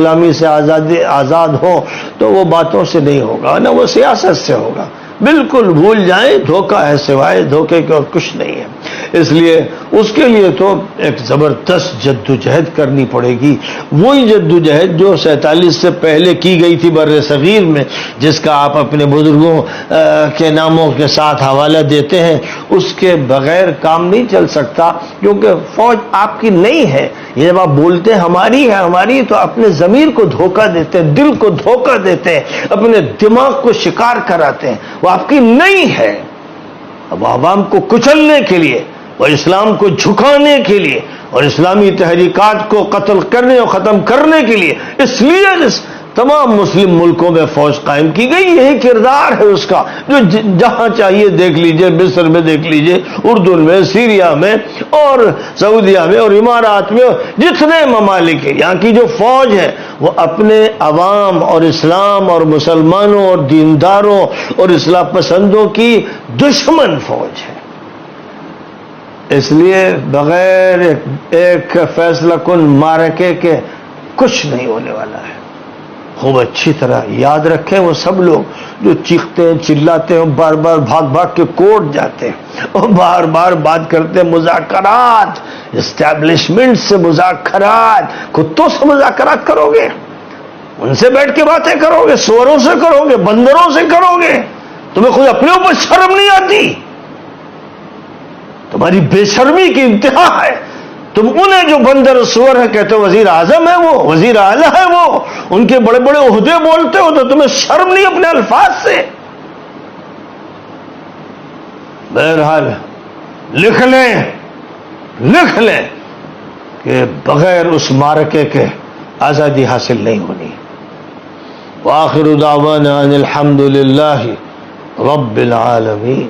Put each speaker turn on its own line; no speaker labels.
غلامی سے آزاد ہوں تو وہ باتوں سے نہیں ہوگا نہ وہ سیاست سے ہوگا. بالکل بھول جائیں, دھوکہ ہے, سوائے دھوکے کے اور کچھ نہیں ہے. اس لیے اس کے لیے تو ایک زبردست جدوجہد کرنی پڑے گی, وہی جدوجہد جو 47 سے پہلے کی گئی تھی بر صغیر میں, جس کا آپ اپنے بزرگوں کے ناموں کے ساتھ حوالہ دیتے ہیں. اس کے بغیر کام نہیں چل سکتا, کیونکہ فوج آپ کی نہیں ہے. یہ جب آپ بولتے ہیں ہماری ہے ہماری, تو اپنے ضمیر کو دھوکہ دیتے ہیں, دل کو دھوکہ دیتے ہیں, اپنے دماغ کو شکار کراتے ہیں. وہ آپ کی نہیں ہے. اب عوام کو کچلنے کے لیے اور اسلام کو جھکانے کے لیے اور اسلامی تحریکات کو قتل کرنے اور ختم کرنے کے لیے اس لیے تمام مسلم ملکوں میں فوج قائم کی گئی. یہی کردار ہے اس کا, جو جہاں چاہیے دیکھ لیجئے, مصر میں دیکھ لیجئے, اردن میں, سیریا میں اور سعودیہ میں اور امارات میں, جتنے ممالک ہیں, یہاں کی جو فوج ہے وہ اپنے عوام اور اسلام اور مسلمانوں اور دینداروں اور اصلاح پسندوں کی دشمن فوج ہے. اس لیے بغیر ایک فیصلہ کن معرکے کے کچھ نہیں ہونے والا ہے. خوب اچھی طرح یاد رکھیں, وہ سب لوگ جو چیختے ہیں, چلاتے ہیں, بار بار بھاگ بھاگ کے کورٹ جاتے ہیں اور بار بار بات کرتے ہیں مذاکرات, اسٹیبلشمنٹ سے مذاکرات. کتوں سے مذاکرات کرو گے؟ ان سے بیٹھ کے باتیں کرو گے؟ سوروں سے کرو گے؟ بندروں سے کرو گے؟ تمہیں خود اپنے اوپر شرم نہیں آتی؟ تمہاری بے شرمی کی انتہا ہے. تم انہیں جو بندر سور ہے کہتے ہو وزیر اعظم ہے, وہ وزیر اعلیٰ ہے, وہ ان کے بڑے بڑے عہدے بولتے ہو, تو تمہیں شرم نہیں اپنے الفاظ سے؟ بہرحال لکھ لیں کہ بغیر اس معرکے کے آزادی حاصل نہیں ہونی. وآخر دعوانا ان الحمد للہ رب العالمین.